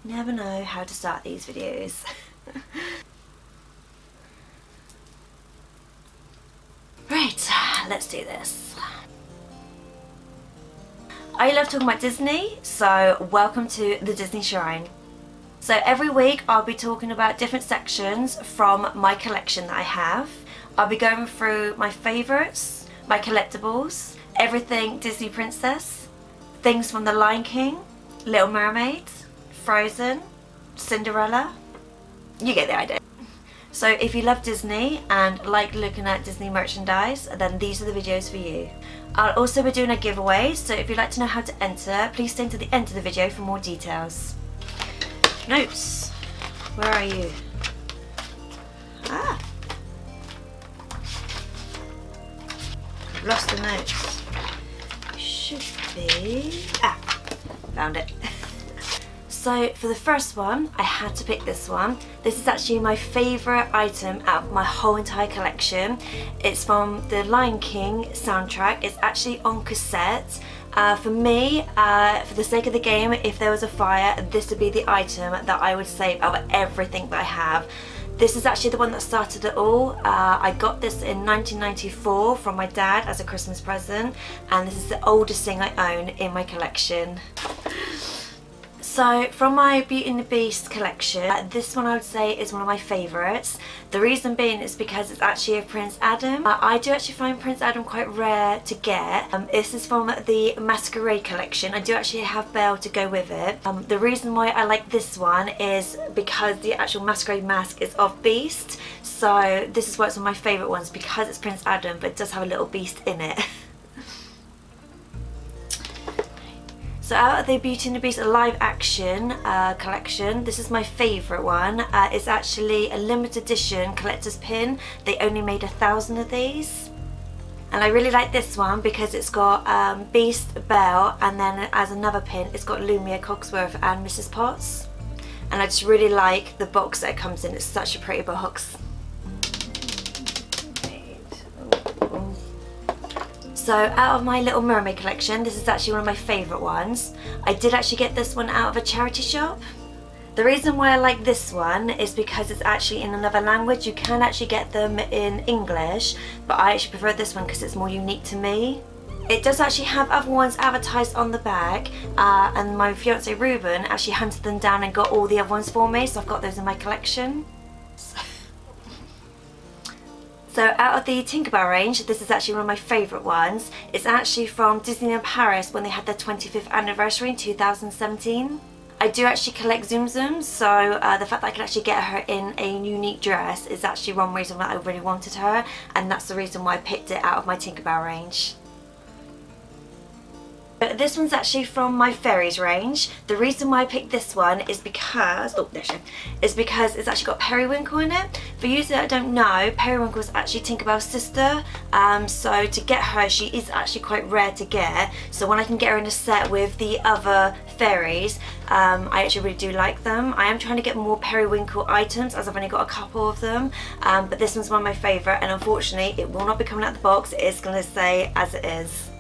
Never know how to start these videos. Right, let's do this. I love talking about Disney, so welcome to the Disney Shrine. So every week I'll be talking about different sections from my collection that I have. I'll be going through my favourites, my collectibles, everything Disney Princess, things from The Lion King, Little Mermaid, Frozen, Cinderella. You get the idea. So if you love Disney and like looking at Disney merchandise, then these are the videos for you. I'll also be doing a giveaway, so if you'd like to know how to enter, please stay to the end of the video for more details. Notes. Where are you? Ah! I've lost the notes. It should be... Ah! Found it. So for the first one, I had to pick this one. This is actually my favourite item out of my whole entire collection. It's from the Lion King soundtrack. It's actually on cassette. For me, for the sake of the game, if there was a fire, this would be the item that I would save out of everything that I have. This is actually the one that started it all. I got this in 1994 from my dad as a Christmas present, and this is the oldest thing I own in my collection. So from my Beauty and the Beast collection, this one I would say is one of my favourites. The reason being is because it's actually a Prince Adam. I do actually find Prince Adam quite rare to get. This is from the Masquerade collection. I do actually have Belle to go with it. The reason why I like this one is because the actual Masquerade mask is of Beast. So this is why it's one of my favourite ones, because it's Prince Adam, but it does have a little Beast in it. So out of the Beauty and the Beast live action collection, this is my favourite one. It's actually a limited edition collector's pin. They only made 1,000 of these. And I really like this one because it's got Beast, Belle, and then as another pin it's got Lumia, Cogsworth and Mrs. Potts. And I just really like the box that it comes in. It's such a pretty box. So out of my Little Mermaid collection, this is actually one of my favourite ones. I did actually get this one out of a charity shop. The reason why I like this one is because it's actually in another language. You can actually get them in English, but I actually prefer this one because it's more unique to me. It does actually have other ones advertised on the back, and my fiance Ruben actually hunted them down and got all the other ones for me, so I've got those in my collection. So out of the Tinkerbell range, this is actually one of my favourite ones. It's actually from Disneyland Paris when they had their 25th anniversary in 2017. I do actually collect Zoom Zooms, so the fact that I could actually get her in a unique dress is actually one reason that I really wanted her, and that's the reason why I picked it out of my Tinkerbell range. But this one's actually from my fairies range. The reason why I picked this one is because, it's actually got Periwinkle in it. For you that don't know, Periwinkle is actually Tinkerbell's sister. So to get her, she is actually quite rare to get. So when I can get her in a set with the other fairies, I actually really do like them. I am trying to get more Periwinkle items as I've only got a couple of them. But this one's one of my favourite, and unfortunately it will not be coming out of the box. It is going to stay as it is.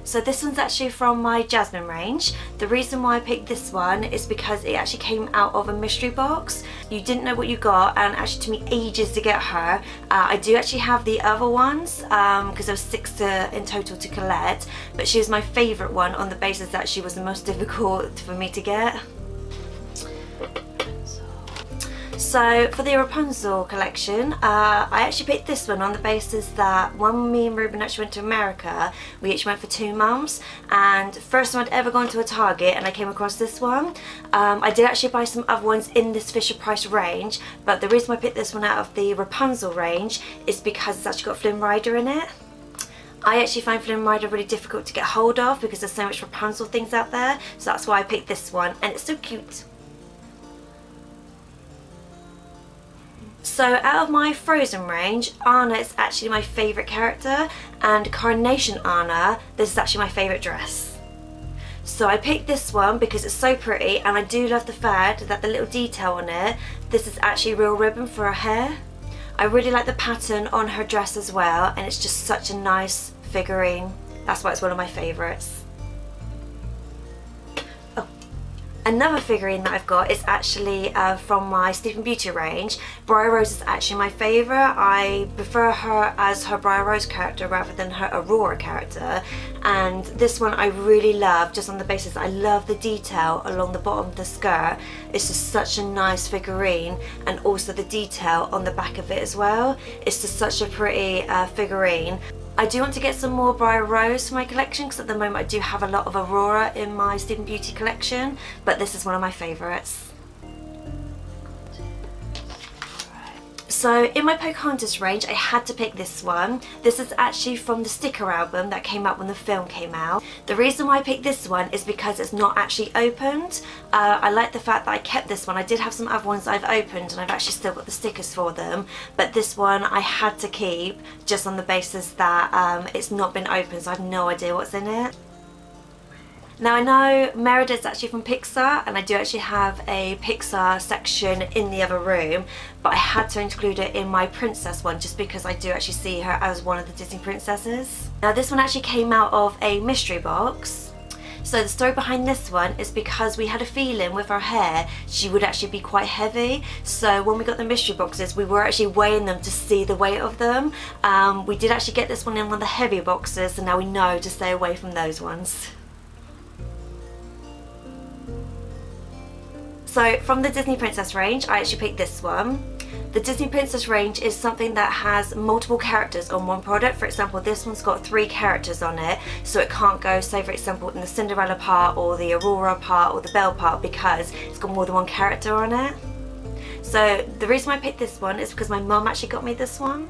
So this one's actually from my Jasmine range. The reason why I picked this one is because it actually came out of a mystery box. You didn't know what you got, and actually took me ages to get her. I do actually have the other ones because there was 6 in total to collect, but she was my favourite one on the basis that she was the most difficult for me to get. So for the Rapunzel collection, I actually picked this one on the basis that when me and Ruben actually went to America, we each went for 2 months, and first time I'd ever gone to a Target and I came across this one. I did actually buy some other ones in this Fisher Price range, but the reason why I picked this one out of the Rapunzel range is because it's actually got Flynn Rider in it. I actually find Flynn Rider really difficult to get hold of because there's so much Rapunzel things out there, so that's why I picked this one, and it's so cute. So out of my Frozen range, Anna is actually my favourite character, and Carnation Anna, this is actually my favourite dress. So I picked this one because it's so pretty, and I do love the fact that the little detail on it, this is actually real ribbon for her hair. I really like the pattern on her dress as well, and it's just such a nice figurine. That's why it's one of my favourites. Another figurine that I've got is actually from my Sleeping Beauty range. Briar Rose is actually my favourite. I prefer her as her Briar Rose character rather than her Aurora character, and this one I really love just on the basis I love the detail along the bottom of the skirt. It's just such a nice figurine, and also the detail on the back of it as well. It's just such a pretty figurine. I do want to get some more Briar Rose for my collection because at the moment I do have a lot of Aurora in my Sleeping Beauty collection, but this is one of my favourites. So in my Pocahontas range I had to pick this one. This is actually from the sticker album that came out when the film came out. The reason why I picked this one is because it's not actually opened. I like the fact that I kept this one. I did have some other ones that I've opened and I've actually still got the stickers for them, but this one I had to keep just on the basis that it's not been opened, so I have no idea what's in it. Now I know Merida is actually from Pixar, and I do actually have a Pixar section in the other room, but I had to include it in my princess one just because I do actually see her as one of the Disney princesses. Now this one actually came out of a mystery box. So the story behind this one is because we had a feeling with her hair she would actually be quite heavy, so when we got the mystery boxes we were actually weighing them to see the weight of them. We did actually get this one in one of the heavier boxes, so now we know to stay away from those ones. So from the Disney Princess range, I actually picked this one. The Disney Princess range is something that has multiple characters on one product. For example, this one's got 3 characters on it, so it can't go, say for example, in the Cinderella part or the Aurora part or the Belle part because it's got more than one character on it. So the reason I picked this one is because my mum actually got me this one.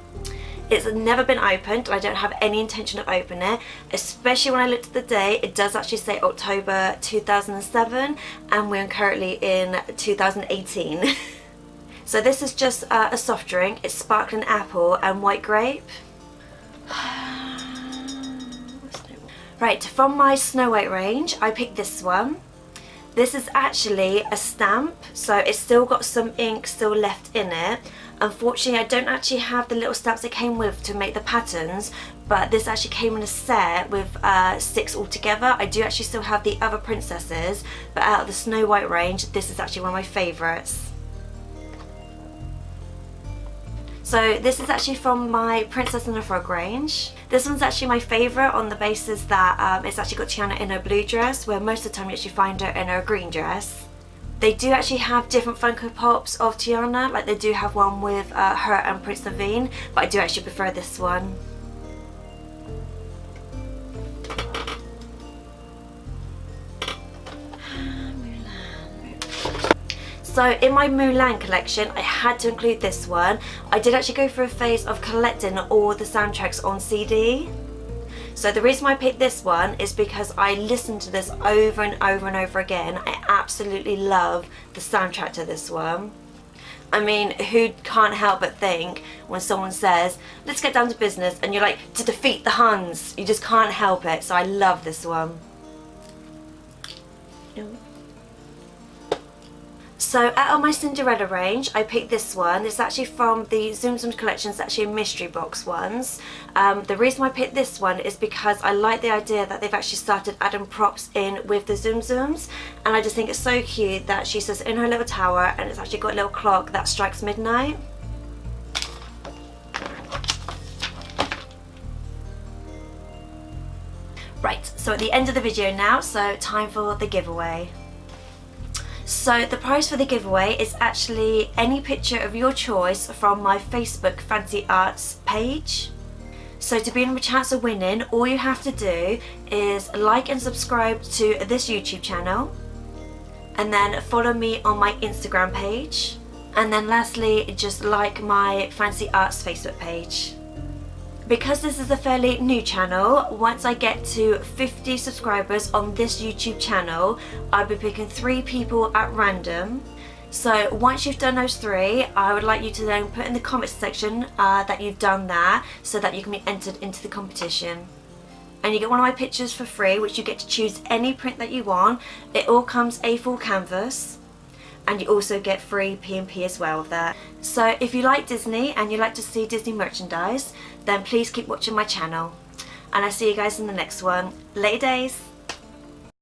It's never been opened and I don't have any intention of opening it, especially when I looked at the date. It does actually say October 2007 and we're currently in 2018. So this is just a soft drink. It's sparkling apple and white grape. Right, from my Snow White range I picked this one. This is actually a stamp, so it's still got some ink still left in it. Unfortunately I don't actually have the little stamps it came with to make the patterns, but this actually came in a set with 6 altogether. I do actually still have the other princesses, but out of the Snow White range this is actually one of my favourites. So this is actually from my Princess and the Frog range. This one's actually my favourite on the basis that it's actually got Tiana in her blue dress, where most of the time you actually find her in her green dress. They do actually have different Funko Pops of Tiana, like they do have one with her and Prince Naveen, but I do actually prefer this one. So in my Mulan collection I had to include this one. I did actually go through a phase of collecting all the soundtracks on CD. So the reason why I picked this one is because I listened to this over and over and over again. I absolutely love the soundtrack to this one. I mean, who can't help but think when someone says, let's get down to business, and you're like, to defeat the Huns. You just can't help it, so I love this one. So out of my Cinderella range, I picked this one. It's actually from the Zoom Zoom collection. It's actually a mystery box ones. The reason why I picked this one is because I like the idea that they've actually started adding props in with the Zoom Zooms, and I just think it's so cute that she sits in her little tower and it's actually got a little clock that strikes midnight. Right, so at the end of the video now, so time for the giveaway. So the prize for the giveaway is actually any picture of your choice from my Facebook Fancy Arts page. So to be in a chance of winning, all you have to do is like and subscribe to this YouTube channel, and then follow me on my Instagram page, and then lastly just like my Fancy Arts Facebook page. Because this is a fairly new channel, once I get to 50 subscribers on this YouTube channel, I'll be picking 3 people at random. So once you've done those 3, I would like you to then put in the comments section that you've done that, so that you can be entered into the competition. And you get one of my pictures for free, which you get to choose any print that you want. It all comes a full canvas. And you also get free P&P as well with that. So if you like Disney and you like to see Disney merchandise, then please keep watching my channel. And I'll see you guys in the next one. Later days!